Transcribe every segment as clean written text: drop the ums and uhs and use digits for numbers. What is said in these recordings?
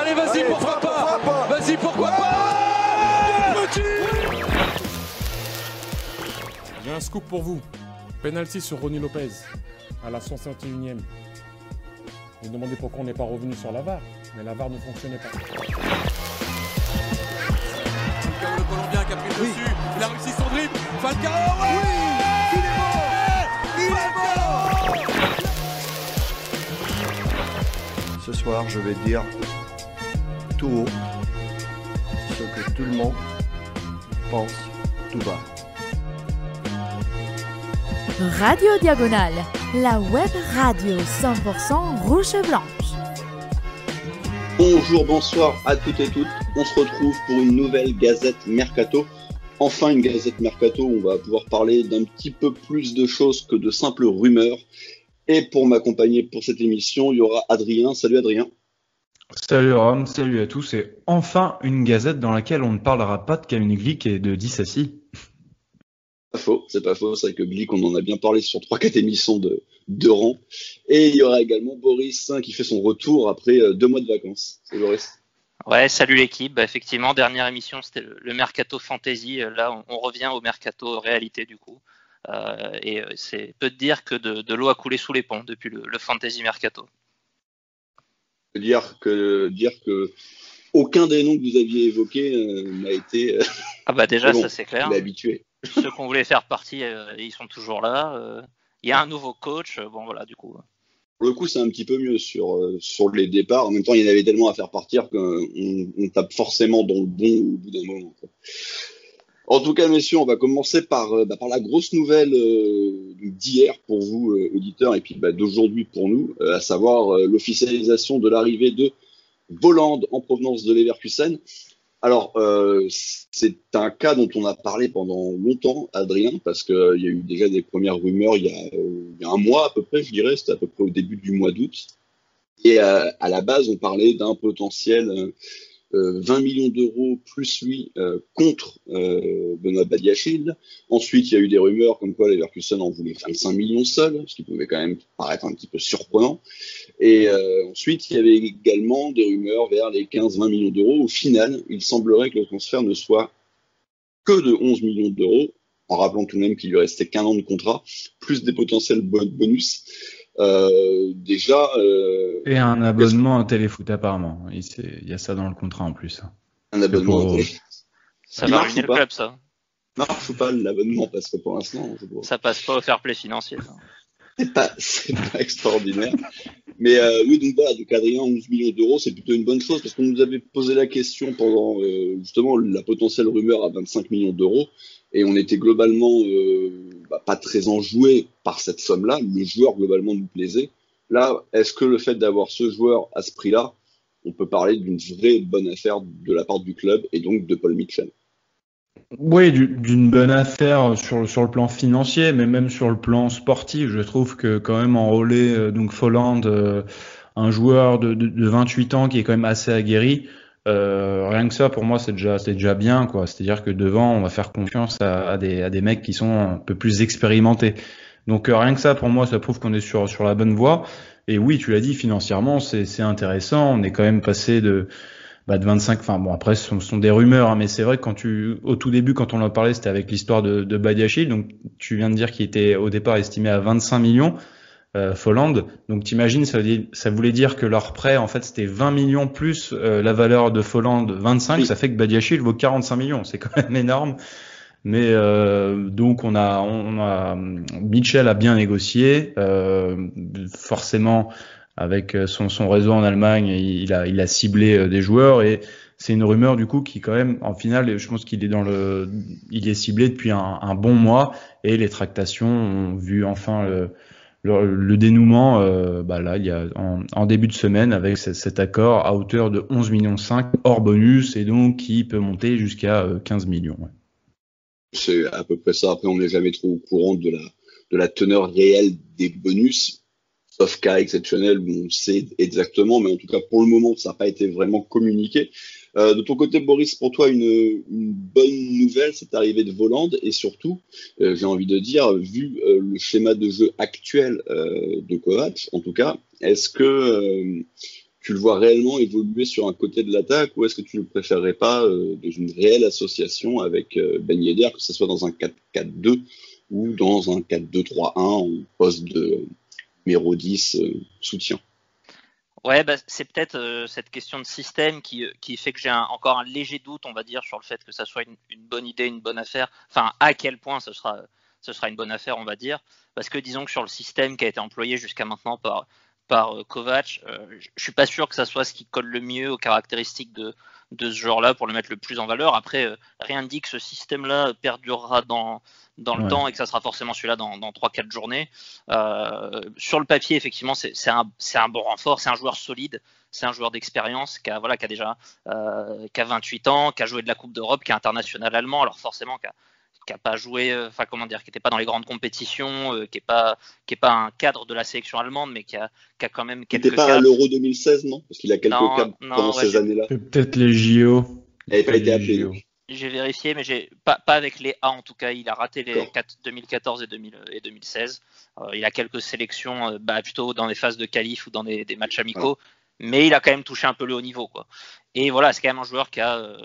Allez, vas-y, pourquoi pas. Vas-y, pourquoi pas. J'ai un scoop pour vous. Penalty sur Ronny Lopez à la 151e. J'ai demandé pourquoi on n'est pas revenu sur la VAR, mais la VAR ne fonctionnait pas. Falcao, le Colombien qui a pris le dessus. Il a réussi son dribble. Falcao, ouais, il est mort. Ce soir, je vais dire tout haut ce que tout le monde pense tout bas. Radio Diagonale, la web radio 100% rouge et blanche. Bonjour, bonsoir à toutes et toutes. On se retrouve pour une nouvelle Gazette Mercato. Enfin une Gazette Mercato où on va pouvoir parler d'un petit peu plus de choses que de simples rumeurs. Et pour m'accompagner pour cette émission, il y aura Adrien. Salut Adrien. Salut Rome, salut à tous. Et enfin une Gazette dans laquelle on ne parlera pas de Kamil Glik et de Disasi. C'est pas faux, c'est vrai que Glik, on en a bien parlé sur 3-4 émissions de rang. Et il y aura également Boris qui fait son retour après 2 mois de vacances. C'est Boris. Ouais, salut l'équipe. Bah, effectivement, dernière émission, c'était le Mercato Fantasy. Là, on revient au Mercato Réalité du coup. Et c'est peu de dire que de l'eau a coulé sous les ponts depuis le Fantasy Mercato. Dire que aucun des noms que vous aviez évoqués n'a été... Ah bah déjà, bon, ça c'est clair. Habitué. Ceux qu'on voulait faire partir, ils sont toujours là. Il y a un nouveau coach. Bon voilà, du coup. Pour le coup, c'est un petit peu mieux sur les départs. En même temps, il y en avait tellement à faire partir qu'on tape forcément dans le bon au bout d'un moment. En tout cas, messieurs, on va commencer par la grosse nouvelle d'hier pour vous, auditeurs, et puis d'aujourd'hui pour nous, à savoir l'officialisation de l'arrivée de Volland en provenance de Leverkusen. Alors, c'est un cas dont on a parlé pendant longtemps, Adrien, parce qu'il y a eu déjà des premières rumeurs il y a un mois à peu près, je dirais, c'était à peu près au début du mois d'août. Et à la base, on parlait d'un potentiel 20 millions d'euros plus lui contre Benoît Badiachil. Ensuite, il y a eu des rumeurs comme quoi Leverkusen en voulait 25 millions seul, ce qui pouvait quand même paraître un petit peu surprenant. Et ensuite, il y avait également des rumeurs vers les 15-20 millions d'euros. Au final, il semblerait que le transfert ne soit que de 11 millions d'euros, en rappelant tout de même qu'il lui restait qu'1 an de contrat, plus des potentiels bonus. Et un abonnement à Téléfoot apparemment. Il y a ça dans le contrat en plus. Un abonnement à Téléfoot. Ça va ruiner le club, ça. Non, je ne pas l'abonnement parce que pour l'instant, ça passe pas au fair play financier. C'est pas extraordinaire. Mais oui, donc voilà, donc Adrien, 11 millions d'euros, c'est plutôt une bonne chose parce qu'on nous avait posé la question pendant justement la potentielle rumeur à 25 millions d'euros et on était globalement pas très enjoué par cette somme-là. Le joueur globalement nous plaisait. Là, est-ce que le fait d'avoir ce joueur à ce prix-là, on peut parler d'une vraie bonne affaire de la part du club et donc de Paul Mitchell? Oui, d'une bonne affaire sur le plan financier, mais même sur le plan sportif. Je trouve que quand même enrôler donc Volland, un joueur de 28 ans qui est quand même assez aguerri, rien que ça pour moi c'est déjà bien quoi. C'est-à-dire que devant on va faire confiance à des mecs qui sont un peu plus expérimentés. Donc rien que ça pour moi ça prouve qu'on est sur la bonne voie. Et oui, tu l'as dit, financièrement c'est intéressant. On est quand même passé de 25, enfin bon après ce sont des rumeurs, hein, mais c'est vrai que au tout début quand on en parlait c'était avec l'histoire de Badiachil, donc tu viens de dire qu'il était au départ estimé à 25 millions, Volland, donc t'imagines ça voulait dire que leur prêt en fait c'était 20 millions plus la valeur de Volland 25, oui. Ça fait que Badiachil vaut 45 millions, c'est quand même énorme. Mais donc on a Mitchell a bien négocié, forcément. Avec son réseau en Allemagne, il a ciblé des joueurs et c'est une rumeur du coup qui quand même, en finale, je pense qu'il est il est ciblé depuis un bon mois et les tractations ont vu enfin le dénouement. Là, il y a en début de semaine avec cet accord à hauteur de 11,5 millions hors bonus et donc qui peut monter jusqu'à 15 millions. Ouais. C'est à peu près ça. Après, on n'est jamais trop au courant de la teneur réelle des bonus. Sauf cas exceptionnel où on sait exactement, mais en tout cas pour le moment ça n'a pas été vraiment communiqué. De ton côté Boris, pour toi une bonne nouvelle, cette arrivée de Volland et surtout, j'ai envie de dire, vu le schéma de jeu actuel de Kovac, en tout cas, est-ce que tu le vois réellement évoluer sur un côté de l'attaque, ou est-ce que tu ne préférerais pas dans une réelle association avec Ben Yedder, que ce soit dans un 4-4-2 ou dans un 4-2-3-1 en poste de numéro 10 soutien? Ouais, bah, c'est peut-être cette question de système qui fait que j'ai encore un léger doute, on va dire, sur le fait que ça soit une bonne idée, une bonne affaire. Enfin, à quel point ce sera une bonne affaire, on va dire. Parce que disons que sur le système qui a été employé jusqu'à maintenant par Kovac, je suis pas sûr que ça soit ce qui colle le mieux aux caractéristiques de ce joueur-là pour le mettre le plus en valeur. Après, rien ne dit que ce système-là perdurera dans le temps et que ça sera forcément celui-là dans 3-4 journées. Sur le papier, effectivement, c'est un bon renfort, c'est un joueur solide, c'est un joueur d'expérience qui a 28 ans, qui a joué de la Coupe d'Europe, qui est international allemand, alors forcément qui a pas joué, qui n'était pas dans les grandes compétitions, qui est pas un cadre de la sélection allemande, mais qui a quand même quelques. Il n'était pas à l'Euro 2016, non? Parce qu'il a quelques cadres pendant ces années-là. Peut-être les JO. Il n'avait pas été appelé. J'ai vérifié, mais pas avec les A en tout cas. Il a raté les 2014 et 2016. Il a quelques sélections, plutôt dans les phases de qualif ou dans des matchs amicaux. Voilà. Mais il a quand même touché un peu le haut niveau, quoi. Et voilà, c'est quand même un joueur qui a à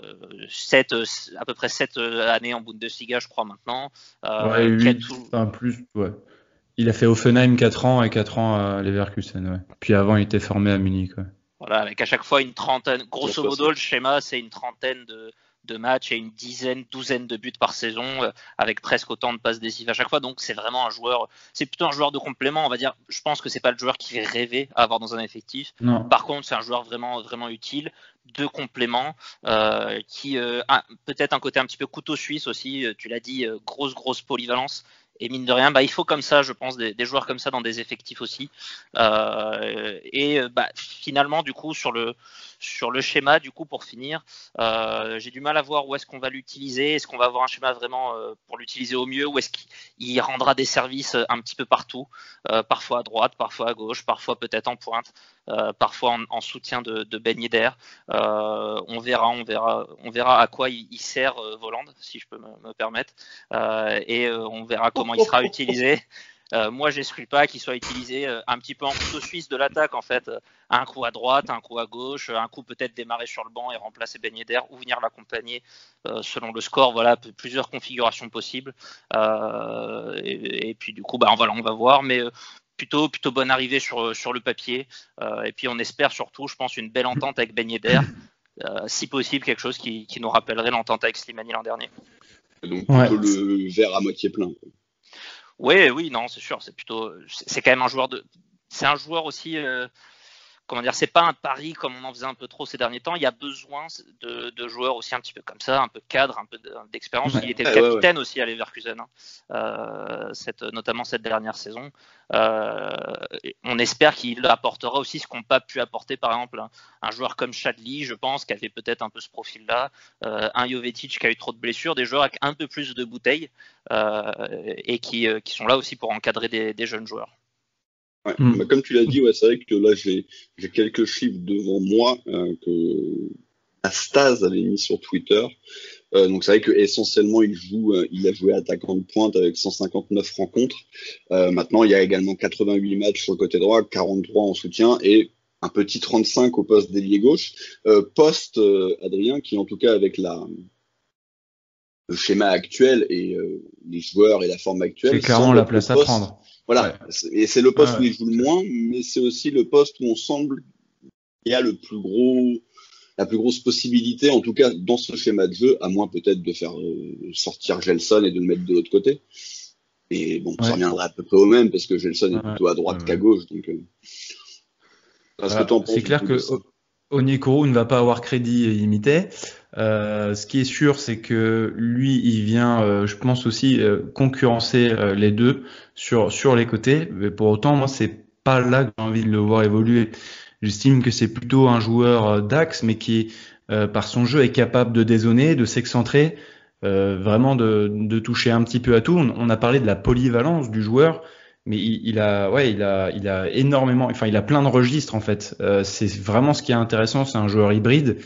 peu près 7 années en Bundesliga, je crois, maintenant. Il a fait Offenheim 4 ans et 4 ans à Leverkusen. Ouais. Puis avant, il était formé à Munich. Ouais. Voilà, avec à chaque fois une trentaine. Grosso modo, le schéma, c'est une trentaine de matchs et une douzaine de buts par saison, avec presque autant de passes décisives à chaque fois. Donc c'est vraiment c'est plutôt un joueur de complément, on va dire. Je pense que c'est pas le joueur qui fait rêver à avoir dans un effectif. Non. Par contre, c'est un joueur vraiment, vraiment utile, de complément, qui a peut-être un côté un petit peu couteau suisse aussi. Tu l'as dit, grosse polyvalence. Et mine de rien, il faut comme ça, je pense, des joueurs comme ça dans des effectifs aussi. Finalement, du coup, sur le schéma, du coup, pour finir, j'ai du mal à voir où est-ce qu'on va l'utiliser. Est-ce qu'on va avoir un schéma vraiment pour l'utiliser au mieux, ou est-ce qu'il rendra des services un petit peu partout, parfois à droite, parfois à gauche, parfois peut-être en pointe, parfois en soutien de Ben Yedder. On verra à quoi il sert Voland, si je peux me permettre, et on verra comment il sera utilisé. Moi, j'exclus pas qu'il soit utilisé un petit peu en couteau suisse de l'attaque, en fait. Un coup à droite, un coup à gauche, un coup peut-être démarrer sur le banc et remplacer Ben Yedder, ou venir l'accompagner selon le score. Voilà, plusieurs configurations possibles. Et puis du coup, on va voir, mais plutôt bonne arrivée sur le papier. Et puis on espère surtout, je pense, une belle entente avec Ben Yedder. Si possible, quelque chose qui nous rappellerait l'entente avec Slimani l'an dernier. Donc plutôt le verre à moitié plein. Oui, non, c'est sûr. C'est quand même un joueur c'est un joueur aussi. C'est pas un pari comme on en faisait un peu trop ces derniers temps. Il y a besoin de joueurs aussi un petit peu comme ça, un peu cadre, un peu d'expérience. Il était le capitaine aussi à Leverkusen, notamment cette dernière saison. On espère qu'il apportera aussi ce qu'ont pas pu apporter, par exemple, un joueur comme Chadli, je pense, qui avait peut-être un peu ce profil-là, un Jovetic qui a eu trop de blessures, des joueurs avec un peu plus de bouteilles et qui sont là aussi pour encadrer des jeunes joueurs. Ouais. Comme tu l'as dit, c'est vrai que là j'ai quelques chiffres devant moi que Astaz avait mis sur Twitter. Donc c'est vrai que essentiellement il a joué attaquant de pointe avec 159 rencontres. Maintenant il y a également 88 matchs sur le côté droit, 43 en soutien et un petit 35 au poste d'ailier gauche. Adrien, qui en tout cas avec le schéma actuel et les joueurs et la forme actuelle, c'est clairement la place à prendre. Voilà, et c'est le poste où il joue le moins, mais c'est aussi le poste où on semble qu'il y a la plus grosse possibilité, en tout cas dans ce schéma de jeu, à moins peut-être de faire sortir Gelson et de le mettre de l'autre côté. Et bon, ça reviendra à peu près au même, parce que Gelson est plutôt à droite qu'à gauche. Donc, c'est clair que Onyekuru ne va pas avoir crédit illimité. Ce qui est sûr, c'est que lui, il vient, je pense aussi, concurrencer les deux sur les côtés. Mais pour autant, moi, c'est pas là que j'ai envie de le voir évoluer. J'estime que c'est plutôt un joueur d'axe, mais qui, par son jeu, est capable de dézonner, de s'excentrer, vraiment de toucher un petit peu à tout. On a parlé de la polyvalence du joueur, mais il a énormément, enfin, il a plein de registres en fait. C'est vraiment ce qui est intéressant. C'est un joueur hybride.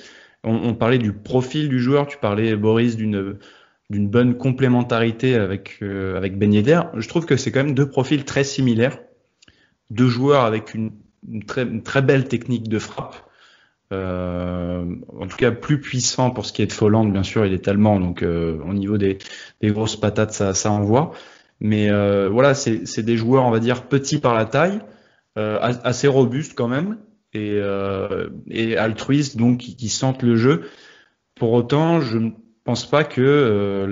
On parlait du profil du joueur, tu parlais, Boris, d'une bonne complémentarité avec Ben Yedder. Je trouve que c'est quand même deux profils très similaires, deux joueurs avec une une très belle technique de frappe. En tout cas plus puissant pour ce qui est de Folland, bien sûr, il est allemand, donc au niveau des grosses patates, ça envoie. Mais voilà, c'est des joueurs, on va dire, petits par la taille, assez robustes quand même, et altruistes, donc qui sentent le jeu. Pour autant, je ne pense pas que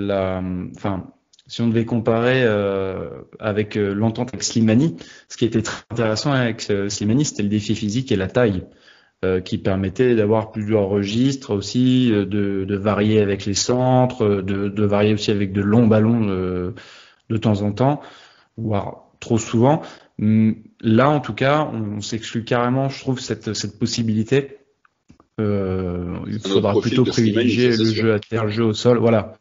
si on devait comparer avec l'entente avec Slimani, ce qui était très intéressant avec Slimani, c'était le défi physique et la taille, qui permettait d'avoir plusieurs registres aussi, de varier avec les centres, de varier aussi avec de longs ballons de temps en temps, voire trop souvent. Là, en tout cas, on s'exclut carrément, je trouve, cette possibilité. Il faudra plutôt privilégier le jeu à terre, le jeu au sol, voilà.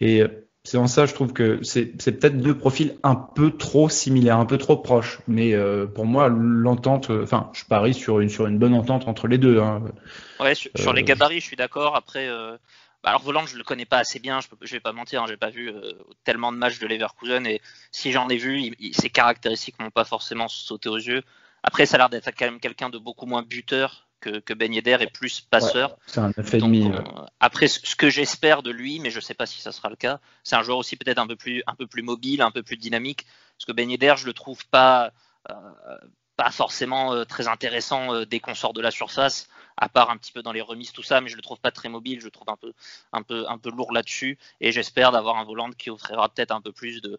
Et c'est en ça, je trouve que c'est peut-être deux profils un peu trop similaires, un peu trop proches. Mais pour moi, l'entente, je parie sur une bonne entente entre les deux. Hein. Ouais, sur les gabarits, je suis d'accord. Après, alors Volland, je le connais pas assez bien. Je vais pas mentir, hein, j'ai pas vu tellement de matchs de Leverkusen, et si j'en ai vu, ses caractéristiques m'ont pas forcément sauté aux yeux. Après, ça a l'air d'être quand même quelqu'un de beaucoup moins buteur que Ben Yedder, et plus passeur. Ouais, c'est un 9,5. Après, ce que j'espère de lui, mais je sais pas si ça sera le cas, c'est un joueur aussi peut-être un peu plus mobile, un peu plus dynamique. Parce que Ben Yedder, je le trouve pas forcément très intéressant dès qu'on sort de la surface, à part un petit peu dans les remises, tout ça, mais je le trouve pas très mobile, je le trouve un peu lourd là-dessus, et j'espère d'avoir un Volland qui offrira peut-être un peu plus de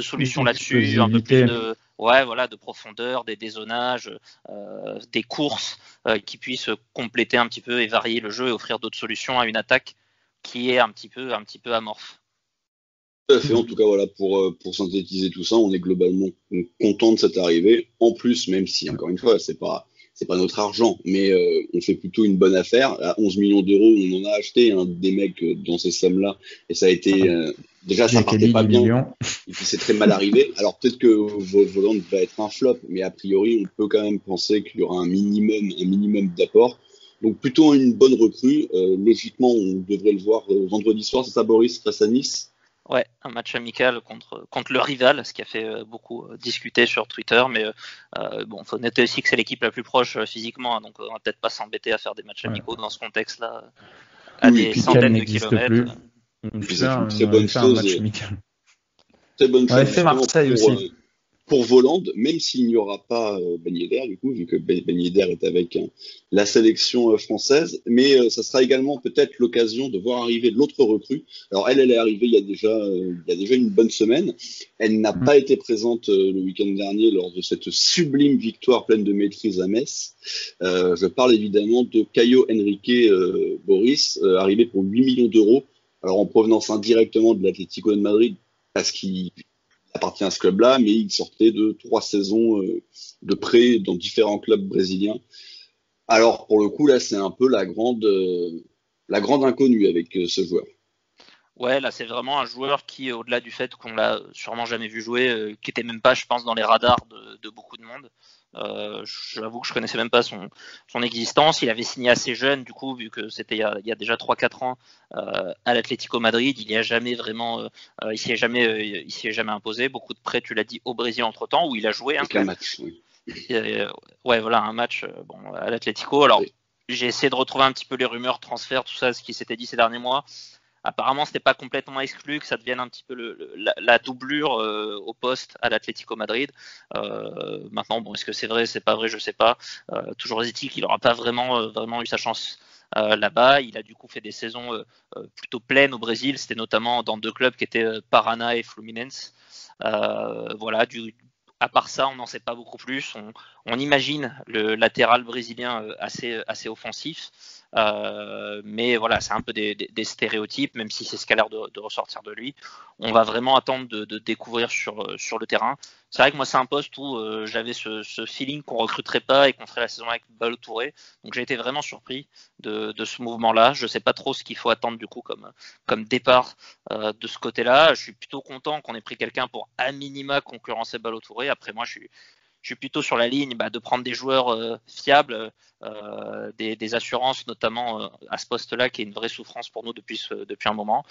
solutions là-dessus, un peu plus de profondeur, des dézonages, des courses qui puissent compléter un petit peu et varier le jeu et offrir d'autres solutions à une attaque qui est un petit peu amorphe. Tout à fait. En tout cas, voilà, pour synthétiser tout ça, on est globalement content de cette arrivée. En plus, même si, encore une fois, c'est pas notre argent, mais on fait plutôt une bonne affaire. À 11 millions d'euros, on en a acheté des mecs dans ces sommes-là, et ça a été déjà, ça partait pas bien, et puis c'est très mal arrivé. Alors peut-être que Volland va être un flop, mais a priori, on peut quand même penser qu'il y aura un minimum d'apport. Donc plutôt une bonne recrue. Logiquement, on devrait le voir vendredi soir, c'est ça, Boris, face à Nice. Ouais, un match amical contre le rival, ce qui a fait beaucoup discuter sur Twitter, mais faut noter aussi que c'est l'équipe la plus proche physiquement, hein, donc on va peut-être pas s'embêter à faire des matchs amicaux dans ce contexte-là, à des centaines de kilomètres. Puis c'est une très bonne chose. Très bonne chose. fait Marseille aussi. Pour Volland, même s'il n'y aura pas Ben Yedder, du coup, vu que Ben Yedder est avec la sélection française, mais ça sera également peut-être l'occasion de voir arriver l'autre recrue. Alors elle est arrivée il y a déjà une bonne semaine. Elle n'a pas été présente le week-end dernier lors de cette sublime victoire pleine de maîtrise à Metz. Je parle évidemment de Caio Henrique Boris, arrivé pour 8 millions d'euros. Alors en provenance indirectement de l'Atlético de Madrid, parce qu'il appartient à ce club-là, mais il sortait de 3 saisons de prêt dans différents clubs brésiliens. Alors, pour le coup, là, c'est un peu la grande inconnue avec ce joueur. Ouais, là, c'est vraiment un joueur qui, au-delà du fait qu'on l'a sûrement jamais vu jouer, qui était même pas, je pense, dans les radars de beaucoup de monde. J'avoue que je connaissais même pas son existence. Il avait signé assez jeune, du coup, vu que c'était il y a déjà 3-4 ans à l'Atlético Madrid. Il n'y a jamais vraiment, il s'y est jamais imposé. Beaucoup de prêts, tu l'as dit, au Brésil entre-temps, où il a joué. Un match, oui. Un match à l'Atlético. Alors, j'ai essayé de retrouver un petit peu les rumeurs, transferts, tout ça, ce qui s'était dit ces derniers mois. Apparemment, c'était pas complètement exclu que ça devienne un petit peu la doublure au poste à l'Atlético Madrid. Maintenant, est-ce que c'est vrai, c'est pas vrai, je sais pas. Toujours est-il qu'il n'aura pas vraiment eu sa chance là-bas. Il a du coup fait des saisons plutôt pleines au Brésil. C'était notamment dans 2 clubs qui étaient Paraná et Fluminense. À part ça, on n'en sait pas beaucoup plus. On imagine le latéral brésilien assez offensif. Mais voilà, c'est un peu des stéréotypes, même si c'est ce qui a l'air de ressortir de lui. On va vraiment attendre de découvrir sur le terrain. C'est vrai que moi, c'est un poste où j'avais ce feeling qu'on recruterait pas et qu'on ferait la saison avec Ballo-Touré. Donc j'ai été vraiment surpris de ce mouvement-là. Je sais pas trop ce qu'il faut attendre du coup comme départ de ce côté-là. Je suis plutôt content qu'on ait pris quelqu'un pour à minima concurrencer Ballo-Touré. Après moi, je suis plutôt sur la ligne de prendre des joueurs fiables, des assurances notamment à ce poste-là qui est une vraie souffrance pour nous depuis un moment.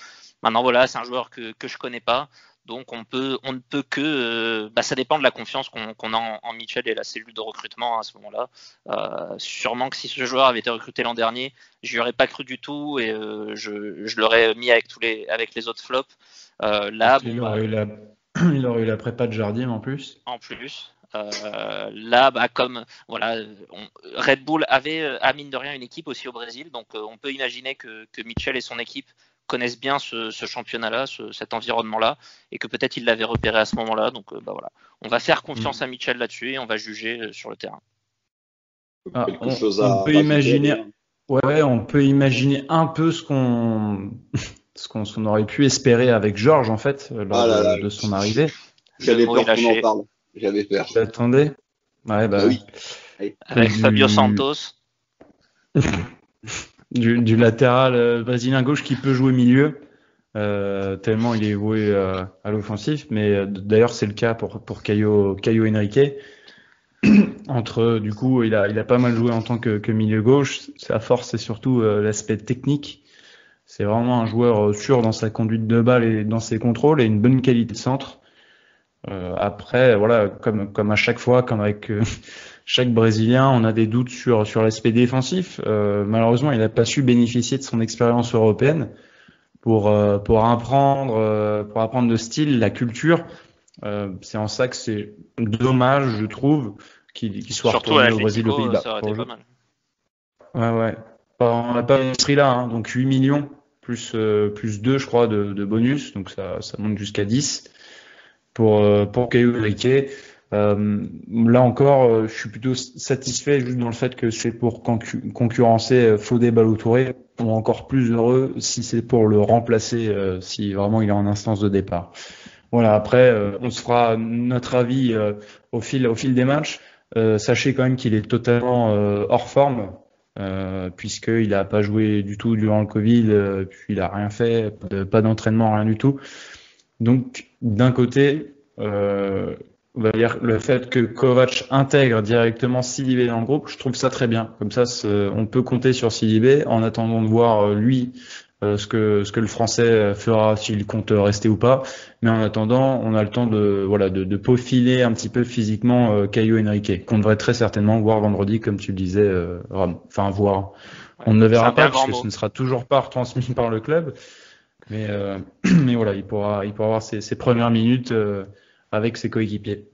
Maintenant voilà, c'est un joueur que je connais pas, Donc on ne peut que, ça dépend de la confiance qu'on a en Mitchell et la cellule de recrutement à ce moment-là. Sûrement que si ce joueur avait été recruté l'an dernier, je n'y aurais pas cru du tout et je l'aurais mis avec les autres flops. Là, il aurait eu la prépa de Jardim en plus. En plus. Comme voilà, Red Bull avait mine de rien une équipe aussi au Brésil, donc on peut imaginer que Mitchell et son équipe connaissent bien ce championnat-là, cet environnement-là, et que peut-être il l'avait repéré à ce moment-là. Donc voilà, on va faire confiance à Mitchell là-dessus et on va juger sur le terrain. On peut imaginer, on peut imaginer un peu ce qu'on aurait pu espérer avec Georges en fait lors de son arrivée. J'avais peur qu'on en parle. J'avais peur. T'attendais ? Ouais, oui. Avec Fabio Santos. du latéral brésilien gauche qui peut jouer milieu, tellement il est voué à l'offensif. Mais d'ailleurs, c'est le cas pour Caio Henrique. Du coup, il a pas mal joué en tant que milieu gauche. Sa force, c'est surtout l'aspect technique. C'est vraiment un joueur sûr dans sa conduite de balle et dans ses contrôles et une bonne qualité de centre. Après, voilà, comme à chaque fois, comme avec chaque Brésilien, on a des doutes sur l'aspect défensif. Malheureusement, il n'a pas su bénéficier de son expérience européenne pour apprendre le style, la culture. C'est en ça que c'est dommage, je trouve, qu'il soit retourné au Brésil, aux Pays-Bas. Ça aurait été pas mal. Ouais. On n'a pas ce prix-là, hein, donc 8 millions plus 2, je crois, de bonus, donc ça monte jusqu'à 10 pour Caio Henrique. Là encore, je suis plutôt satisfait juste dans le fait que c'est pour concurrencer Fodé Ballo-Touré, ou encore plus heureux si c'est pour le remplacer si vraiment il est en instance de départ. Voilà, après on se fera notre avis au fil des matchs. Sachez quand même qu'il est totalement hors forme puisqu'il n'a pas joué du tout durant le Covid, puis il a rien fait, pas d'entraînement, rien du tout. Donc d'un côté, on va dire le fait que Kovac intègre directement Sidibé dans le groupe, je trouve ça très bien. Comme ça, on peut compter sur Sidibé en attendant de voir lui ce que le Français fera, s'il compte rester ou pas. Mais en attendant, on a le temps de peaufiner un petit peu physiquement Caio Henrique, qu'on devrait très certainement voir vendredi, comme tu le disais, Ram. Enfin, voir. On ne le verra pas parce que ce ne sera toujours pas retransmis par le club. Mais voilà, il pourra avoir ses premières minutes avec ses coéquipiers.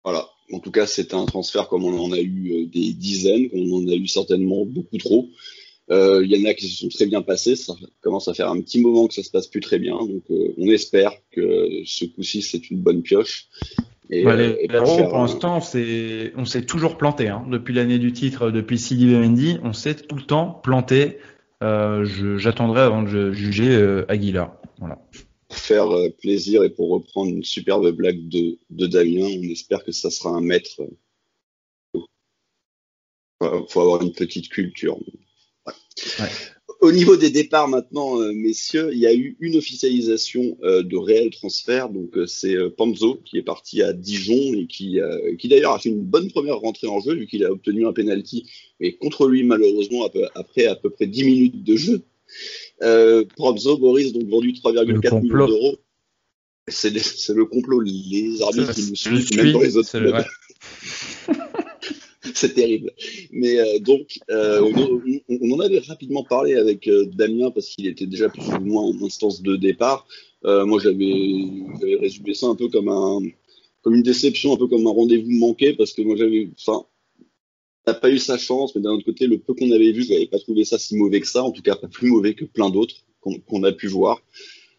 Voilà. En tout cas, c'est un transfert comme on en a eu des dizaines, comme on en a eu certainement beaucoup trop. Il y en a qui se sont très bien passés. Ça commence à faire un petit moment que ça se passe plus très bien. Donc, on espère que ce coup-ci, c'est une bonne pioche. Et, pour l'instant, on s'est toujours planté. Hein. Depuis l'année du titre, depuis Sidibé Mendy, on s'est tout le temps planté. J'attendrai avant de juger Aguilar. Voilà. Pour faire plaisir et pour reprendre une superbe blague de Damien, on espère que ça sera un maître. Faut avoir une petite culture. Ouais. Au niveau des départs maintenant, messieurs, il y a eu une officialisation de réel transfert. Donc c'est Panzo qui est parti à Dijon et qui d'ailleurs a fait une bonne première rentrée en jeu vu qu'il a obtenu un penalty, mais contre lui malheureusement après à peu près 10 minutes de jeu. Panzo, Boris, donc vendu 3,4 millions d'euros. C'est le complot, les arbitres qui nous suivent, même dans les autres clubs. C'est terrible. Mais on en avait rapidement parlé avec Damien parce qu'il était déjà plus ou moins en instance de départ. Moi, j'avais résumé ça un peu comme une déception, un peu comme un rendez-vous manqué parce que moi, on n'a pas eu sa chance, mais d'un autre côté, le peu qu'on avait vu, je n'avais pas trouvé ça si mauvais que ça, en tout cas pas plus mauvais que plein d'autres qu'on a pu voir.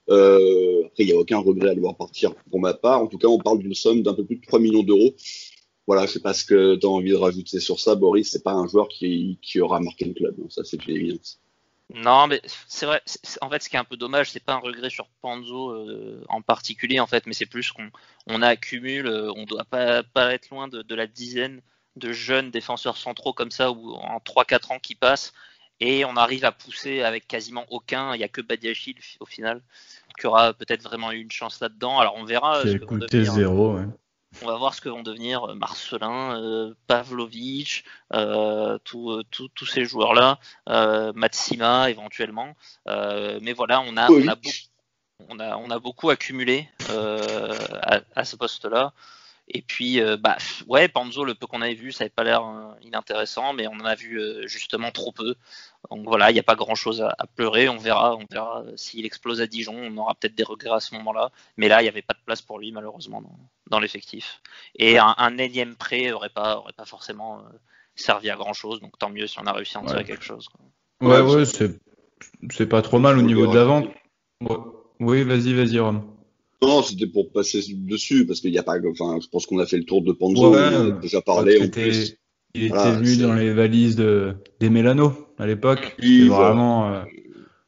Après, il n'y a aucun regret à le voir partir pour ma part. En tout cas, on parle d'une somme d'un peu plus de 3 millions d'euros. Voilà, je sais pas ce que tu as envie de rajouter sur ça, Boris. C'est pas un joueur qui aura marqué le club, ça c'est une évidence. Non, mais c'est vrai. En fait, ce qui est un peu dommage, c'est pas un regret sur Panzo en particulier, en fait, mais c'est plus qu'on accumule. On doit pas être loin de la dizaine de jeunes défenseurs centraux comme ça, ou en 3-4 ans qui passent, et on arrive à pousser avec quasiment aucun. Il n'y a que Badiachil au final qui aura peut-être vraiment eu une chance là-dedans. Alors on verra. Qui a coûté 0, ouais. On va voir ce que vont devenir Marcelin, Pavlovic, tous ces joueurs-là, Matsima éventuellement. Mais voilà, on a beaucoup. on a beaucoup accumulé à ce poste-là. Et puis, ouais, Panzo, le peu qu'on avait vu, ça n'avait pas l'air inintéressant, mais on en a vu justement trop peu. Donc voilà, il n'y a pas grand-chose à pleurer. On verra s'il explose à Dijon. On aura peut-être des regrets à ce moment-là. Mais là, il n'y avait pas de place pour lui, malheureusement, dans l'effectif. Et un énième prêt n'aurait pas forcément servi à grand-chose. Donc tant mieux si on a réussi à en tirer quelque chose, quoi. Ouais, c'est pas trop mal au niveau de la vente. Ouais. Oui, vas-y, Rome. Non, c'était pour passer dessus, parce qu'il n'y a pas, enfin, je pense qu'on a fait le tour de Panzo, on en a déjà parlé en plus. Il était venu dans les valises des Mélano à l'époque. Oui, c'était voilà. vraiment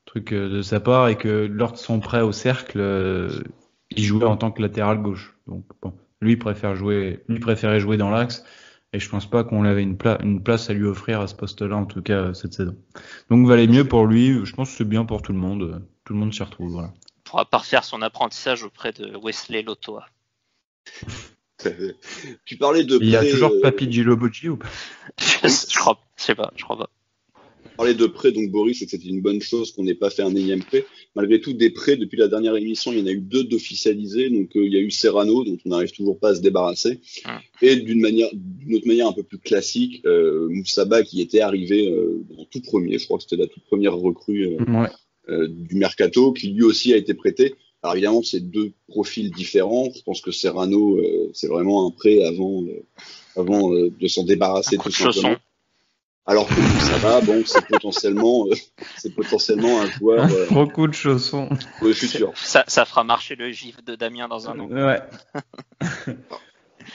truc de sa part, et que lors de son prêt au Cercle, il jouait en tant que latéral gauche. Donc bon, lui préférait jouer dans l'axe, et je pense pas qu'on avait une place à lui offrir à ce poste-là, en tout cas cette saison. Donc valait mieux pour lui. Je pense que c'est bien pour tout le monde. Tout le monde s'y retrouve. Voilà. Pourra parfaire son apprentissage auprès de Wesley Lotoa. Tu parlais de prêt. Il y a toujours Papi Djiloboji ou pas? Je sais pas, je crois pas. Tu parlais de prêt, donc Boris, et que c'était une bonne chose qu'on n'ait pas fait un énième prêt. Malgré tout, des prêts, depuis la dernière émission, il y en a eu 2 d'officialisés. Donc il y a eu Serrano, dont on n'arrive toujours pas à se débarrasser. Et d'une autre manière un peu plus classique, Moussaba, qui était arrivé en tout premier. Je crois que c'était la toute première recrue du Mercato, qui lui aussi a été prêté. Alors évidemment, c'est 2 profils différents. Je pense que Serrano, c'est vraiment un prêt avant de s'en débarrasser tout simplement. Alors que Moussaba, bon, c'est potentiellement un joueur. Beaucoup de chaussons. Pour le futur. Ça fera marcher le gif de Damien dans un an. Ouais.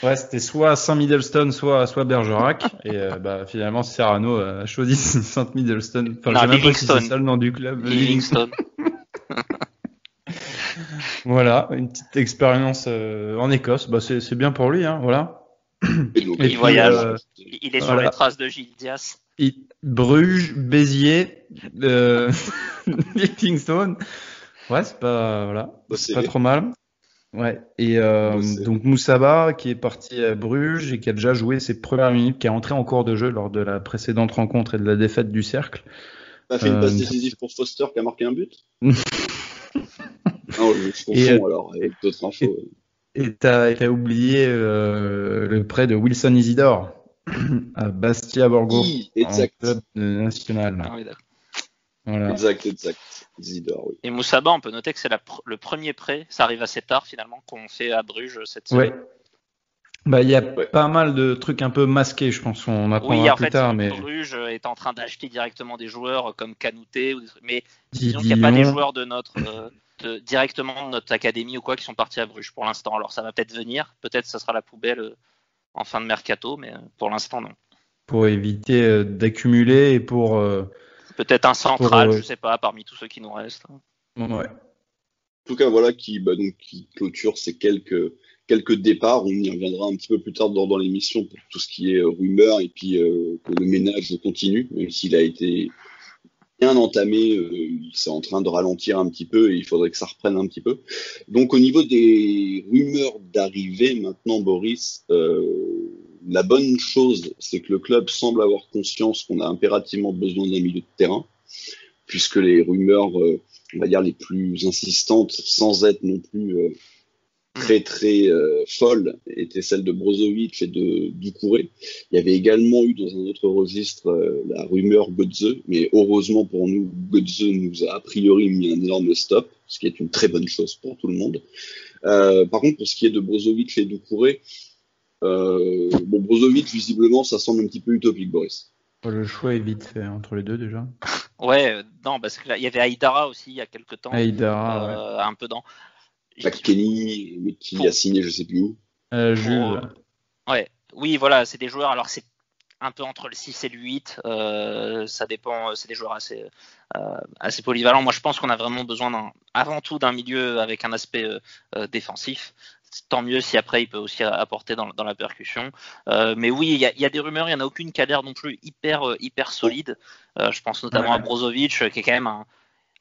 Ouais, c'était soit Saint-Middleston, soit Bergerac. Et finalement, Serrano a choisi Saint-Middleston. Enfin, je sais même pas si c'est ça le nom du club. Livingston. Voilà, une petite expérience en Écosse. C'est bien pour lui, hein, voilà. Et il voyage. Il est sur les traces de Gilles Dias. Bruges, Béziers, Livingston. Ouais, c'est pas trop mal. Ouais. Et donc Moussaba, qui est parti à Bruges et qui a déjà joué ses premières minutes, qui est entré en cours de jeu lors de la précédente rencontre et de la défaite du Cercle. T'as fait une passe décisive pour Foster qui a marqué un but. Non, je confonds alors avec d'autres infos. Et t'as oublié le prêt de Wilson Isidore à Bastia Borgo, exact. en club national. Ah oui, d'accord. Voilà. Exact. Isidore, oui. Et Moussaba, on peut noter que c'est le premier prêt, ça arrive assez tard finalement, qu'on fait à Bruges cette saison. Ouais. Il y a pas mal de trucs un peu masqués, je pense. On apprendra plus tard. Mais Bruges est en train d'acheter directement des joueurs comme Kanouté, mais disons qu'il n'y a pas des joueurs directement de notre académie ou quoi qui sont partis à Bruges pour l'instant. Alors ça va peut-être venir, peut-être ça sera la poubelle en fin de mercato, mais pour l'instant non. Pour éviter d'accumuler et pour peut-être un central, je sais pas, parmi tous ceux qui nous restent. Ouais. En tout cas, voilà qui clôture ces quelques départs. On y reviendra un petit peu plus tard dans l'émission pour tout ce qui est rumeur, et puis que le ménage continue, même s'il a été bien entamé, c'est en train de ralentir un petit peu, et il faudrait que ça reprenne un petit peu. Donc au niveau des rumeurs d'arrivée maintenant, Boris, la bonne chose, c'est que le club semble avoir conscience qu'on a impérativement besoin d'un milieu de terrain, puisque les rumeurs, on va dire les plus insistantes, sans être non plus très folle, était celle de Brozovic et de Doucouré. Il y avait également eu dans un autre registre la rumeur Götze, mais heureusement pour nous, Götze nous a priori mis un énorme stop, ce qui est une très bonne chose pour tout le monde. Par contre, pour ce qui est de Brozovic et Doucouré, Brozovic, visiblement, ça semble un petit peu utopique, Boris. Le choix est vite fait entre les deux déjà. Ouais, non, parce que là, il y avait Aïdara aussi il y a quelques temps. Aïdara, un peu dans. McKennie, mais qui a signé je sais plus où. Jules. Ouais, oui, voilà, c'est des joueurs. Alors c'est un peu entre le 6 et le 8. Ça dépend. C'est des joueurs assez polyvalents. Moi, je pense qu'on a vraiment besoin avant tout d'un milieu avec un aspect défensif. Tant mieux si après il peut aussi apporter dans la percussion. Mais oui, il y a des rumeurs. Il n'y en a aucune qui a l'air non plus hyper solide. Je pense notamment à Brozovic, qui est quand même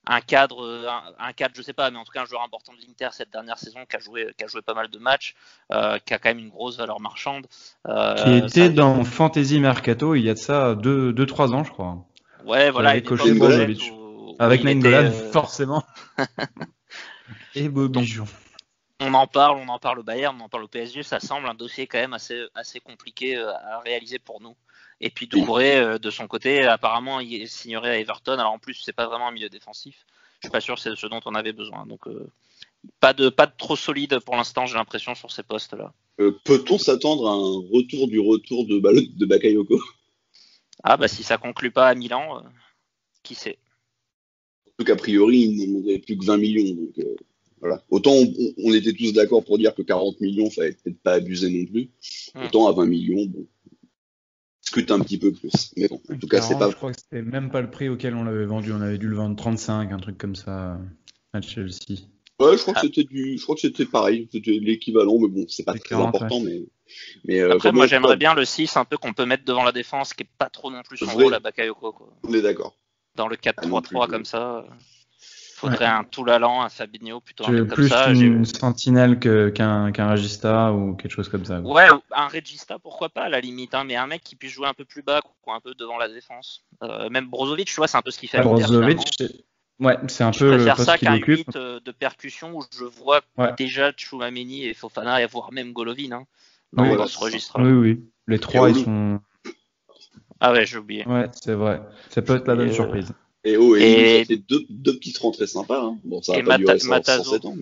un cadre, je sais pas, mais en tout cas un joueur important de l'Inter cette dernière saison, qui a joué pas mal de matchs, qui a quand même une grosse valeur marchande. Qui était dans Fantasy Mercato il y a de ça 2-3 ans, je crois. Ouais, voilà. Avec Nainggolan, forcément. Et Bobijon. On en parle au Bayern, on en parle au PSG, ça semble un dossier quand même assez compliqué à réaliser pour nous. Et puis Doucouré, de son côté, apparemment, il signerait à Everton. Alors en plus, c'est pas vraiment un milieu défensif. Je suis pas sûr que c'est ce dont on avait besoin. Donc pas de trop solide pour l'instant, j'ai l'impression, sur ces postes-là. Peut-on s'attendre à un retour de Bakayoko? Ah bah si ça conclut pas à Milan, qui sait? Surtout qu'a priori, il ne demanderait plus que 20 millions. Donc voilà. Autant on était tous d'accord pour dire que 40 millions, fallait peut-être pas abuser non plus. Autant à 20 millions, bon, discute un petit peu plus. Mais bon, en tout cas, c'est pas. Je crois que c'était même pas le prix auquel on l'avait vendu. On avait dû le vendre 35, un truc comme ça, à Chelsea. Ouais, je crois que c'était pareil, c'était l'équivalent, mais bon, c'est pas très 40, important, ouais. mais après, moi, j'aimerais bien le 6, un peu qu'on peut mettre devant la défense, qui est pas trop non plus son rôle à Bakayoko, quoi. On est d'accord. Dans le 4-3-3 comme ça, faudrait un Toulalan, un Fabinho, plutôt un mec comme plus ça. une sentinelle qu'un Regista ou quelque chose comme ça. Ouais, un Regista, pourquoi pas, à la limite, hein, mais un mec qui puisse jouer un peu plus bas, quoi, un peu devant la défense. Même Brozovic, tu vois, c'est un peu ce qu'il fait à l'Inter. Brozovic, ouais, c'est un peu le poste poste qu'il occupe. Je préfère ça qu'un 8 de percussion où je vois déjà Tchouaméni et Fofana, et voire même Golovin, hein, dans ce registre-là. Oui. Les trois, ils sont... Ah ouais, j'ai oublié. Ouais, c'est vrai. Ça peut être la bonne surprise. Et ça fait deux petites rentrées sympas. Hein. Bon, ça va pas durer 107 ans.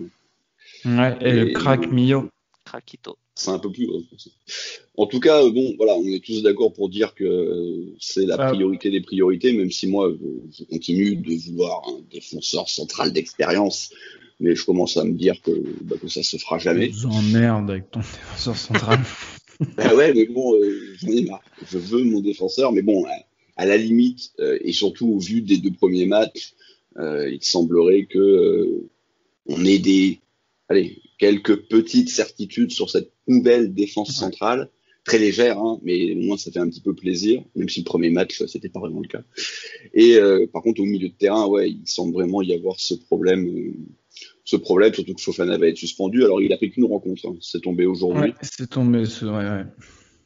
Mais... Ouais, et le crack Mio. Craquito. C'est un peu plus gros. En tout cas, bon, voilà, on est tous d'accord pour dire que c'est la priorité des priorités, même si moi, je continue de vouloir un défenseur central d'expérience, mais je commence à me dire que ça se fera jamais. Je vous emmerde avec ton défenseur central. Ouais, mais bon, j'en ai marre. Je veux mon défenseur, mais bon, à la limite, et surtout au vu des deux premiers matchs, il semblerait que on ait quelques petites certitudes sur cette nouvelle défense centrale, très légère, hein, mais au moins ça fait un petit peu plaisir, même si le premier match, c'était pas vraiment le cas. Et par contre, au milieu de terrain, il semble vraiment y avoir ce problème, surtout que Fofana va être suspendu. Alors, il a pris qu'une rencontre, hein, c'est tombé aujourd'hui. Ouais, c'est tombé, ouais.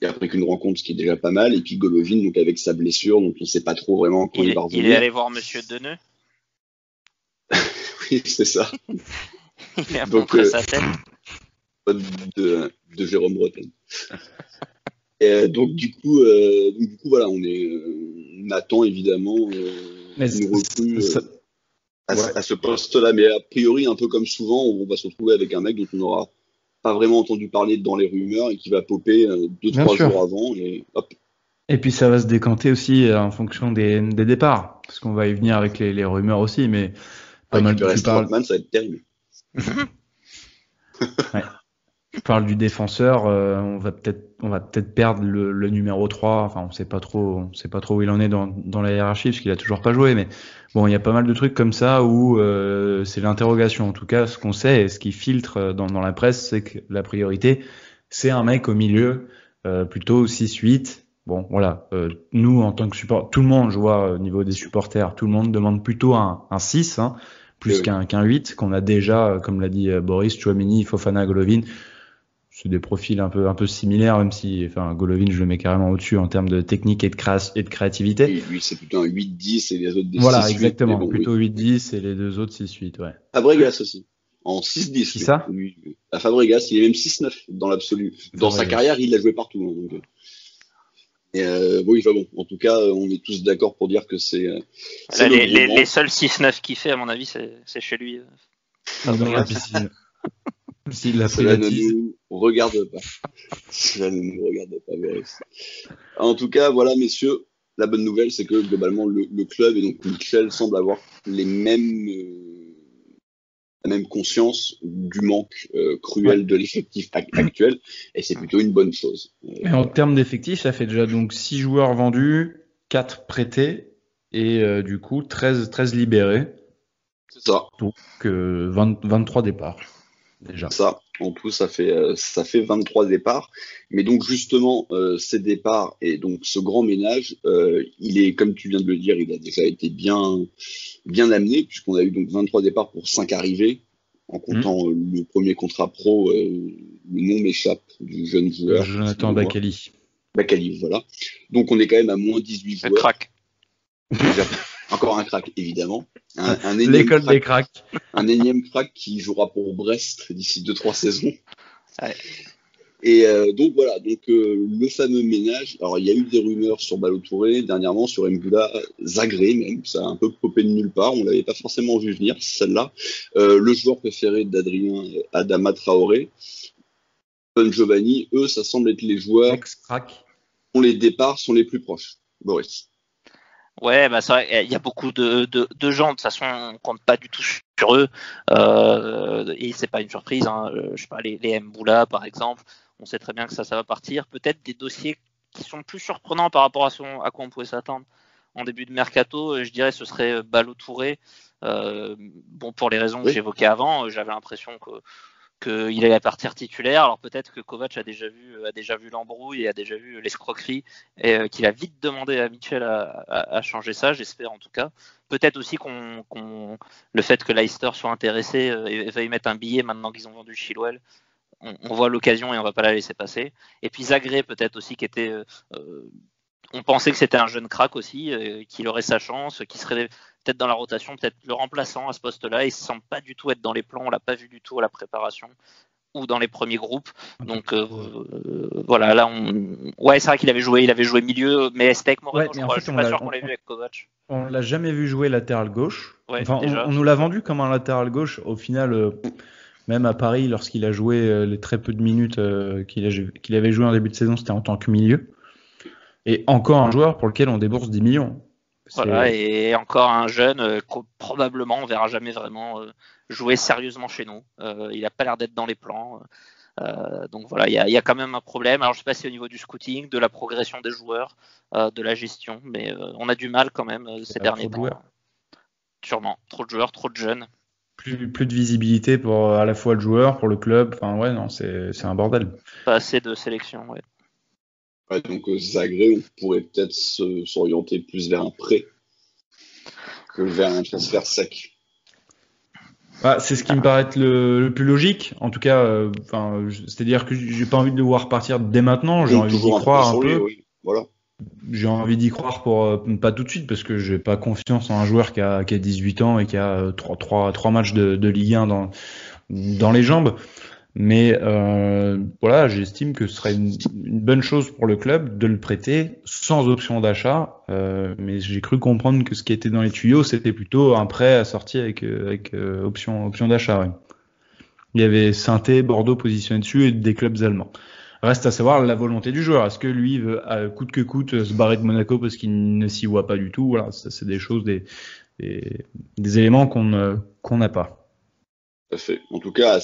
Il a pris qu'une rencontre, ce qui est déjà pas mal, et puis Golovin, donc avec sa blessure, donc on sait pas trop vraiment quand il va revenir. Il est allé voir Monsieur Deneux. Oui, c'est ça. Il a montré sa tête. De Jérôme Bretagne. Et donc du coup, voilà, on attend évidemment une recrue à ce poste-là, mais a priori, un peu comme souvent, on va se retrouver avec un mec dont on n'aura pas vraiment entendu parler dans les rumeurs et qui va popper 2-3 jours avant, et hop. Et puis ça va se décanter aussi en fonction des départs, parce qu'on va y venir avec les rumeurs aussi, mais pas mal de Strootman, ça va être terrible. Ouais. Je parle du défenseur, on va peut-être perdre le numéro 3, enfin on sait pas trop où il en est dans la hiérarchie parce qu'il a toujours pas joué, mais bon, il y a pas mal de trucs comme ça où c'est l'interrogation. En tout cas, ce qu'on sait et ce qui filtre dans la presse, c'est que la priorité c'est un mec au milieu, plutôt 6-8. Bon, voilà, nous en tant que support, tout le monde, je vois au niveau des supporters, tout le monde demande plutôt un 6, hein, plus qu'un 8, qu'on a déjà, comme l'a dit Boris, Tchouaméni, Fofana, Golovin. C'est des profils un peu similaires, même si, enfin, Golovin, je le mets carrément au-dessus en termes de technique et de créativité. Oui, lui, c'est plutôt un 8-10 et les autres des 6-8. Voilà, exactement. Bon, plutôt 8-10 et les deux autres 6-8, ouais. Fabregas aussi. En 6-10. Qui ça? À Fabregas, il est même 6-9 dans l'absolu. Dans sa carrière, il a joué partout. Hein, donc. Oui, enfin bon, en tout cas, on est tous d'accord pour dire que c'est les seuls 6-9 qu'il fait, à mon avis, c'est chez lui. Dans la piscine. S'il l'a Cela ne nous regarde pas. Cela ne nous regarde pas, Boris. En tout cas, voilà, messieurs, la bonne nouvelle, c'est que globalement, le club et donc Michel semble avoir la même conscience du manque cruel de l'effectif actuel, et c'est plutôt une bonne chose. Et en termes d'effectifs, ça fait déjà donc 6 joueurs vendus, 4 prêtés, et du coup 13 libérés. C'est ça. Donc 23 départs. Déjà. Ça, en tout, ça fait 23 départs. Mais donc, justement, ces départs et donc ce grand ménage, il est, comme tu viens de le dire, il a déjà été bien amené, puisqu'on a eu donc 23 départs pour 5 arrivées, en comptant le premier contrat pro, le nom m'échappe du jeune joueur. Jonathan Bakali. Bakali, voilà. Donc, on est quand même à moins 18 joueurs. Le crack. Encore un crack, évidemment. L'école des cracks. Un énième crack qui jouera pour Brest d'ici 2-3 saisons. Ouais. Et donc voilà, le fameux ménage. Alors il y a eu des rumeurs sur Ballo-Touré dernièrement, sur M'Boula, Zagré même, ça a un peu popé de nulle part, on l'avait pas forcément vu venir celle-là. Le joueur préféré d'Adrien, Adama Traoré, Bon Giovanni, eux ça semble être les joueurs Ex-crack. dont les départs sont les plus proches. Boris. Ouais, bah c'est vrai, il y a beaucoup de gens, de toute façon, on compte pas du tout sur eux, et c'est pas une surprise, hein. Je sais pas, les M'Boula par exemple, on sait très bien que ça va partir. Peut-être des dossiers qui sont plus surprenants par rapport à quoi on pouvait s'attendre en début de mercato, je dirais ce serait Ballo-Touré. Bon, pour les raisons que j'évoquais avant, j'avais l'impression qu'il allait partir titulaire. Alors peut-être que Kovac a déjà vu l'embrouille et a déjà vu l'escroquerie et qu'il a vite demandé à Mitchell à changer ça, j'espère en tout cas. Peut-être aussi le fait que Leicester soit intéressé et veuille mettre un billet maintenant qu'ils ont vendu Chilwell. On voit l'occasion et on va pas la laisser passer. Et puis Zagré peut-être aussi qui était... on pensait que c'était un jeune crack aussi, qu'il aurait sa chance, qui serait peut-être dans la rotation, peut-être le remplaçant à ce poste-là. Il ne semble pas du tout être dans les plans, on ne l'a pas vu du tout à la préparation ou dans les premiers groupes. Donc voilà, là, ouais, c'est vrai qu'il avait joué milieu, mais c'était avec Moreno, je crois. Je suis pas sûr qu'on l'ait vu avec Kovac. On l'a jamais vu jouer latéral gauche. Ouais, enfin, on nous l'a vendu comme un latéral gauche. Au final, même à Paris, lorsqu'il a joué les très peu de minutes qu'il avait joué en début de saison, c'était en tant que milieu. Et encore un joueur pour lequel on débourse 10 millions. Voilà, et encore un jeune qu'on probablement on verra jamais vraiment jouer sérieusement chez nous. Il n'a pas l'air d'être dans les plans. Donc voilà, il y a quand même un problème. Alors je sais pas si au niveau du scouting, de la progression des joueurs, de la gestion, mais on a du mal quand même ces derniers temps. Sûrement, trop de joueurs, trop de jeunes. Plus de visibilité pour à la fois le joueur, pour le club. Enfin ouais, non, c'est un bordel. Pas assez de sélection, ouais. Ouais, donc Zagré, on pourrait peut-être s'orienter plus vers un prêt que vers un transfert sec. Ah, c'est ce qui me paraît être le plus logique. En tout cas, c'est-à-dire que j'ai pas envie de le voir partir dès maintenant. J'ai envie d'y croire un peu. Oui. Voilà. J'ai envie d'y croire pour pas tout de suite parce que j'ai pas confiance en un joueur qui a 18 ans et qui a trois matchs de Ligue 1 dans les jambes. Mais voilà, j'estime que ce serait une bonne chose pour le club de le prêter sans option d'achat. Mais j'ai cru comprendre que ce qui était dans les tuyaux, c'était plutôt un prêt à sortir avec option d'achat. Ouais. Il y avait Saint-Étienne, Bordeaux positionné dessus et des clubs allemands. Reste à savoir la volonté du joueur. Est-ce que lui veut, coûte que coûte, se barrer de Monaco parce qu'il ne s'y voit pas du tout? Voilà, ça, c'est des choses, des éléments qu'on n'a pas. Tout à fait. En tout cas,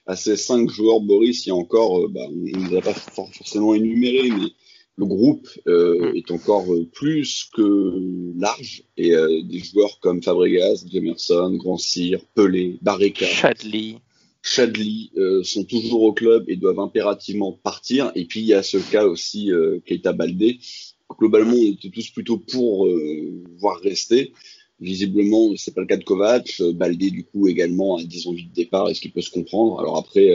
à ces 5 joueurs, Boris, il y a encore, on ne les a pas forcément énumérés, mais le groupe est encore plus que large. Et des joueurs comme Fabregas, Jemerson, Grand Cyr, Pelé, Barreca, Chadli sont toujours au club et doivent impérativement partir. Et puis, il y a ce cas aussi, Keita Baldé. Globalement, on était tous plutôt pour voir rester. Visiblement, c'est pas le cas de Kovac. Baldé, du coup, également a 10 envies de départ. Est-ce qu'il peut se comprendre? Alors après,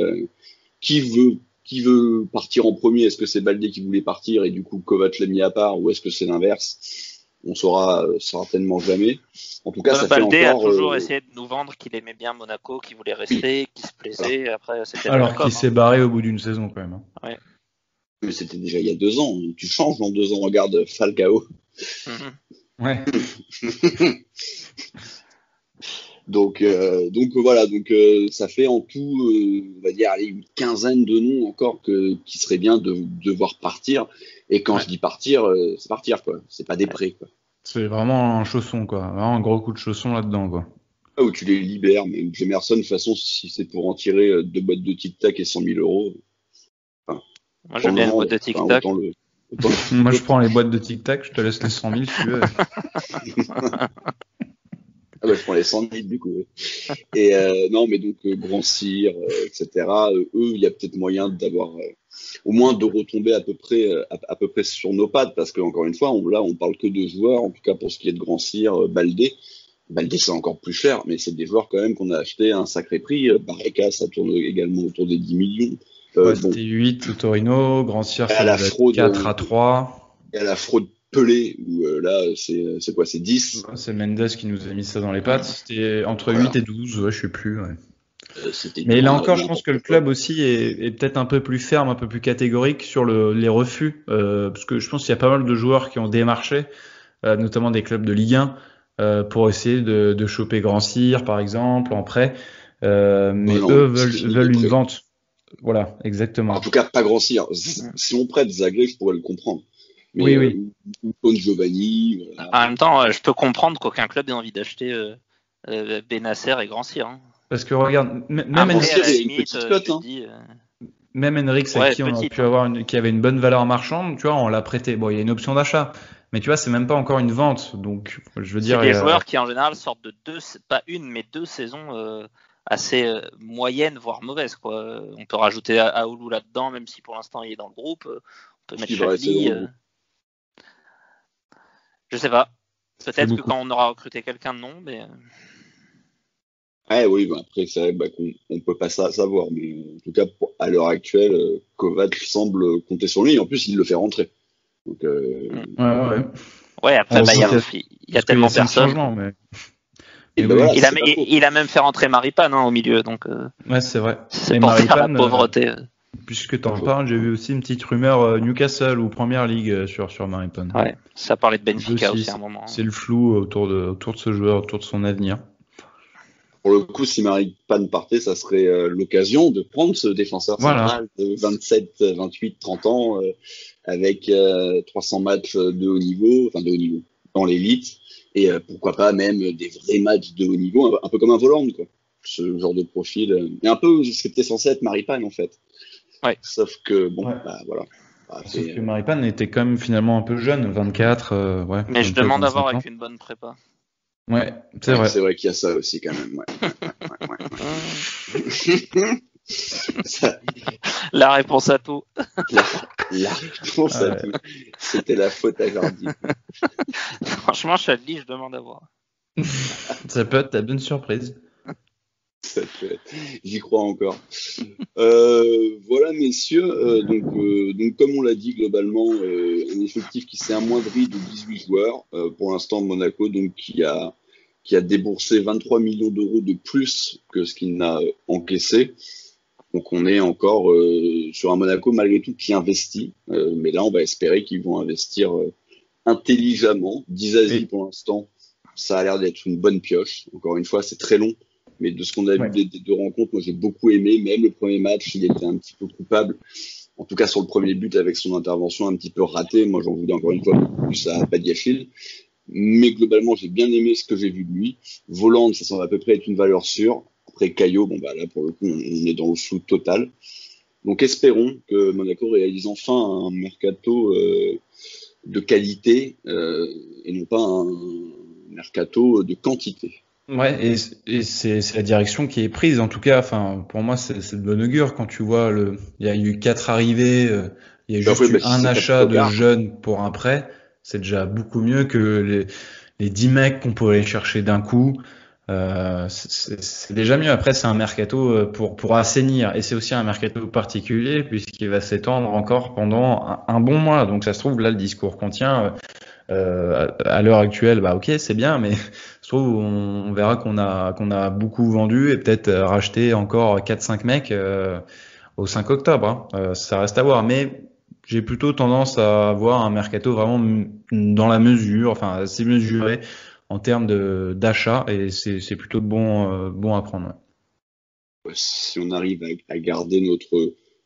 qui veut partir en premier? Est-ce que c'est Baldé qui voulait partir et du coup Kovac l'a mis à part, ou est-ce que c'est l'inverse? On saura certainement jamais. En tout cas, ça Baldé fait encore. A toujours essayé de nous vendre qu'il aimait bien Monaco, qu'il voulait rester, qu'il se plaisait. Voilà. Après, c'était alors qu'il s'est barré au bout d'une saison quand même. Ouais. Mais c'était déjà il y a 2 ans. Tu changes dans 2 ans. Regarde Falcao. Ouais. donc voilà, ça fait en tout, on va dire, une quinzaine de noms encore qui serait bien de voir partir. Et quand je dis partir, c'est partir quoi. C'est pas des prêts quoi. C'est vraiment un chausson quoi, vraiment un gros coup de chausson là-dedans quoi. Ah, où tu les libères, mais Jemerson de toute façon, si c'est pour en tirer 2 boîtes de Tic Tac et 100 000 euros. Moi j'aime bien les boîtes de Tic Tac. Moi je prends les boîtes de Tic Tac, je te laisse les 100 000 si tu veux. Ah bah je prends les 100 000 du coup. Ouais. Et non mais donc Grand Cyr, etc. Eux, il y a peut-être moyen d'avoir au moins de retomber à peu près sur nos pattes, parce que encore une fois, on parle que de joueurs, en tout cas pour ce qui est de Grand Cyr, Baldé c'est encore plus cher, mais c'est des joueurs quand même qu'on a acheté à un sacré prix. Barreca, ça tourne également autour des 10 millions. C'était 8 au Torino, Grand Cyr, c'est 4 à 3. Il y a la fraude Pelé, où là, c'est quoi, c'est 10. C'est Mendes qui nous a mis ça dans les pattes. C'était entre 8 et 12, ouais, je sais plus. Ouais. Mais là encore, je pense que le club aussi est peut-être un peu plus ferme, un peu plus catégorique sur les refus, parce que je pense qu'il y a pas mal de joueurs qui ont démarché, notamment des clubs de Ligue 1, pour essayer de choper Grand Cyr, par exemple, en prêt. Mais non, eux c'est veulent une prêt. vente. Voilà, exactement. En tout cas, pas Grand Cyr. Si on prête Zagreb, je pourrais le comprendre. Mais, Oui. ou Con Giovanni. Voilà. En même temps, je peux comprendre qu'aucun club ait envie d'acheter Benasser et Grand Cyr. Hein. Parce que regarde, même Grand Après, Cyr, à la il y a une limite, petite cote, tu te hein. dis, même Henrik, Ouais, avec qui on a petite, pu hein. avoir qui avait une bonne valeur marchande, tu vois, on l'a prêté. Bon, il y a une option d'achat, mais tu vois, c'est même pas encore une vente. Donc, je veux c'est dire, des joueurs qui en général sortent de pas une, mais 2 saisons assez moyennes, voire mauvaises, quoi. On peut rajouter Aoulou là-dedans, même si pour l'instant il est dans le groupe. On peut mettre Il va rester Chadli. dans le groupe. Je sais pas. fait Peut-être que beaucoup. quand on aura recruté quelqu'un de non, mais Oui, après, c'est vrai qu'on peut pas savoir. Mais en tout cas, à l'heure actuelle, Kovac semble compter sur lui. Et en plus, il le fait rentrer. Donc, Ouais. après, On il y a sait parce tellement qu'il y a 5 personne. changements, mais et oui. ben voilà, Il a, c'est pas faux. il a même fait rentrer Maripane au milieu, donc Ouais, c'est vrai. c'est Et pour dire la Maripane, pauvreté. puisque t'en parles, j'ai vu aussi une petite rumeur Newcastle ou Première Ligue sur Maripane. Ouais, ça parlait de Benfica Aussi, aussi à un moment. C'est le flou autour de ce joueur, autour de son avenir. Pour le coup, si Maripane partait, ça serait l'occasion de prendre ce défenseur Voilà. central de 27, 28, 30 ans, avec 300 matchs de haut niveau, dans l'élite, et pourquoi pas même des vrais matchs de haut niveau, un peu comme un Voland, quoi. Ce genre de profil. Et un peu ce qui était censé être Maripane, en fait. Ouais. Sauf que, bon, Ouais. voilà. Sauf que Maripane était quand même finalement un peu jeune, 24, ouais. Mais je 24, demande à 25 voir ans. avec une bonne prépa. Ouais, c'est vrai. C'est vrai qu'il y a ça aussi, quand même, ouais. Ça, La réponse à tout. la réponse à Ouais. tout. C'était la faute à Jardy. Franchement, Chadli, je demande à voir. Ça peut être ta bonne surprise. Ça peut être. J'y crois encore. Voilà, messieurs. Donc, comme on l'a dit globalement, un effectif qui s'est amoindri de 18 joueurs. Pour l'instant, Monaco, donc qui a déboursé 23 millions d'euros de plus que ce qu'il n'a encaissé. Donc, on est encore sur un Monaco malgré tout qui investit. Mais là, on va espérer qu'ils vont investir intelligemment. Dizazi, Et- pour l'instant, ça a l'air d'être une bonne pioche. Encore une fois, c'est très long. Mais de ce qu'on a Ouais. vu des 2 rencontres, moi j'ai beaucoup aimé. Même le premier match, il était un petit peu coupable. En tout cas sur le premier but avec son intervention un petit peu ratée. Moi j'en voulais encore une fois beaucoup plus à Badiachil. Mais globalement, j'ai bien aimé ce que j'ai vu de lui. Voland, ça semble à peu près être une valeur sûre. Après Caillot, là pour le coup, on est dans le flou total. Donc espérons que Monaco réalise enfin un mercato de qualité et non pas un mercato de quantité. Ouais, et c'est la direction qui est prise. En tout cas, enfin, pour moi, c'est de bon augure quand tu vois il y a eu 4 arrivées, il y a juste Après, eu si un c'est achat pas de tard. jeunes pour un prêt. C'est déjà beaucoup mieux que les 10 mecs qu'on peut aller chercher d'un coup. C'est déjà mieux. Après, c'est un mercato pour assainir. Et c'est aussi un mercato particulier puisqu'il va s'étendre encore pendant un bon mois. Donc, ça se trouve, là, le discours qu'on tient, à l'heure actuelle, ok, c'est bien, mais je trouve on verra qu'on a beaucoup vendu et peut-être racheté encore 4-5 mecs au 5 octobre. Ça reste à voir, mais j'ai plutôt tendance à avoir un mercato vraiment dans la mesure, enfin assez mesuré en termes d'achat, et c'est plutôt bon à prendre. Ouais. Si on arrive à garder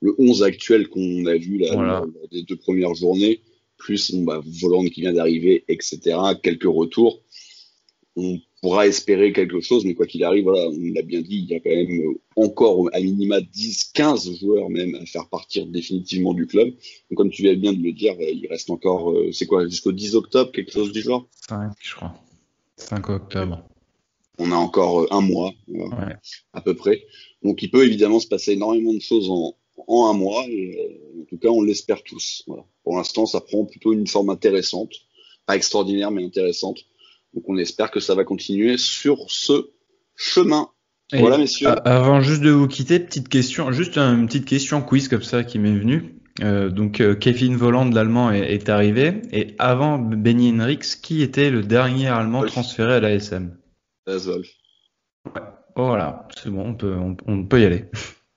le 11 actuel qu'on a vu là Voilà. lors des 2 premières journées, plus Voland qui vient d'arriver, etc., quelques retours, on pourra espérer quelque chose, mais quoi qu'il arrive, voilà, on l'a bien dit, il y a quand même encore à minima 10, 15 joueurs même à faire partir définitivement du club. Donc comme tu viens bien de le dire, il reste encore, c'est quoi, jusqu'au 10 octobre, quelque chose du genre? 5, je crois. 5 octobre. On a encore un mois, voilà, Ouais. à peu près. Donc il peut évidemment se passer énormément de choses en un mois, et en tout cas on l'espère tous. Voilà. Pour l'instant, ça prend plutôt une forme intéressante, pas extraordinaire mais intéressante. Donc on espère que ça va continuer sur ce chemin. Voilà, messieurs. Avant juste de vous quitter, juste une petite question quiz comme ça qui m'est venue. Donc Kevin Volland, l'Allemand, est arrivé. Et avant Benny Henrichs, qui était le dernier Allemand transféré à l'ASM? Wolf. Voilà, c'est bon, on peut y aller.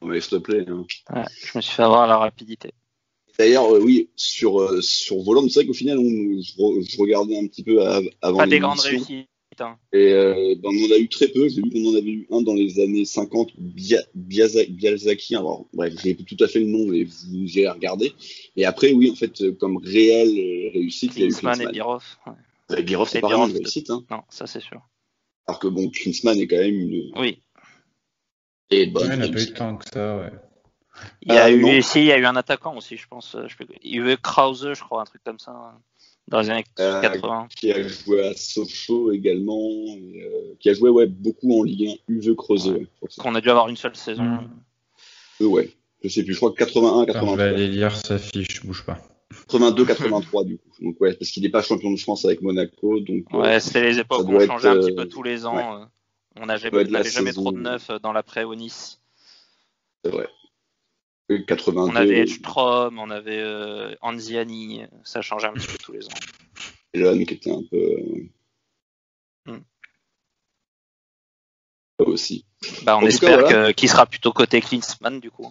Mais s'il te plaît. Hein. Ouais, je me suis fait avoir à la rapidité. D'ailleurs, oui, sur Volland, c'est vrai qu'au final, je regardais un petit peu avant Pas des l'émission. grandes réussites. Hein. Et on en a eu très peu. J'ai vu qu'on en avait eu un dans les années 50, Bialzaki. Alors, bref, j'ai plus tout à fait le nom, mais vous irez regarder. Et après, oui, en fait, comme réelle réussite, il y a eu Klinsmann et Birov. Ouais. Birov, c'est pas vraiment une réussite. Hein. Non, ça c'est sûr. Alors que bon, Klinsmann est quand même une. Oui. Et bonne. Ouais, il n'a pas eu tant que ça, ouais. Il y a eu un attaquant aussi, je pense. Il y a eu Krause, je crois, un truc comme ça. Dans les années 80. Qui a joué à Sochaux également, qui a joué beaucoup en Ligue 1, Uwe Krause. Ouais. Qu'on a dû avoir une seule saison. Ouais, je sais plus, je crois que 81, 83. Je vais aller lire sa fiche, bouge pas. 82, 83 du coup. Donc ouais, parce qu'il n'est pas champion de France avec Monaco. Donc, ouais, c'était les époques où on changeait un petit peu tous les ans. Ouais. On n'avait jamais trop de neuf dans l'après au Nice. C'est vrai. 82. On avait Edstrom, on avait Anziani, ça changeait un petit peu tous les ans. Elon qui était un peu. Aussi. Bah, on espère qu'il sera plutôt côté Klinsmann du coup.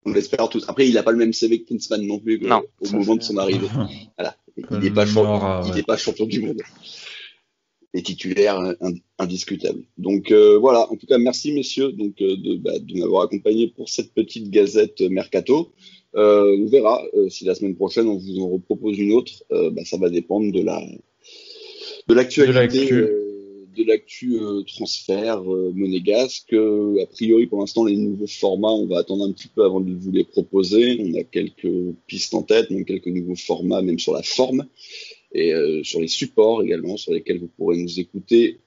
On l'espère tous. Après, il n'a pas le même CV que Klinsmann non plus au moment de son arrivée. Voilà. Il n'est pas champion du monde. Et titulaire indiscutable. Donc voilà, en tout cas, merci messieurs de m'avoir accompagné pour cette petite gazette Mercato. On verra si la semaine prochaine on vous en repropose une autre. Ça va dépendre de l'actualité, de l'actu transfert monégasque. A priori, pour l'instant, les nouveaux formats, on va attendre un petit peu avant de vous les proposer. On a quelques pistes en tête, même quelques nouveaux formats, même sur la forme. Et sur les supports également, sur lesquels vous pourrez nous écouter,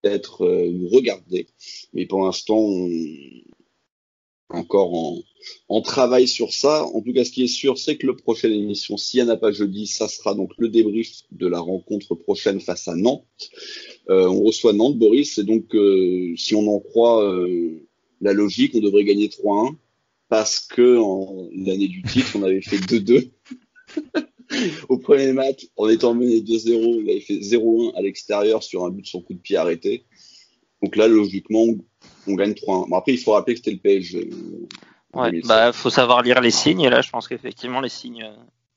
peut-être nous regarder. Mais pour l'instant, on est encore en travail sur ça. En tout cas, ce qui est sûr, c'est que la prochaine émission, s'il n'y en a pas jeudi, ça sera donc le débrief de la rencontre prochaine face à Nantes. On reçoit Nantes, Boris, et donc si on en croit la logique, on devrait gagner 3-1, parce que l'année du titre, on avait fait 2-2. Au premier match, en étant mené 2-0, il avait fait 0-1 à l'extérieur sur un but sur coup de pied arrêté. Donc là, logiquement, on gagne 3-1. Bon, après, il faut rappeler que c'était le PSG. Ouais, faut savoir lire les signes. Et là, je pense qu'effectivement, les signes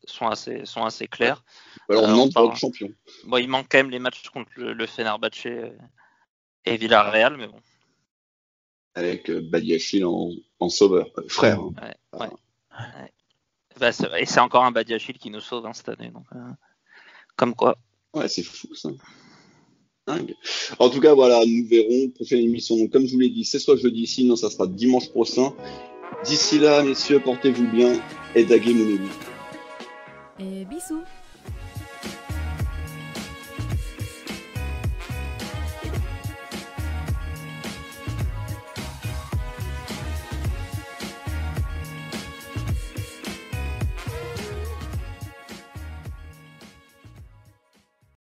sont assez clairs. Alors, Nantes va être champion. Bon, il manque quand même les matchs contre le Fenerbahçe et Villarreal, mais bon. Avec Badiachil en sauveur. Frère. Hein. Ouais. Et c'est encore un Badiachil qui nous sauve cette année. Donc, comme quoi. Ouais, c'est fou ça. Dingue. En tout cas, voilà, nous verrons. Prochaine émission. Donc, comme je vous l'ai dit, c'est soit jeudi, sinon ça sera dimanche prochain. D'ici là, messieurs, portez-vous bien et Dagé Mounouli. Et bisous.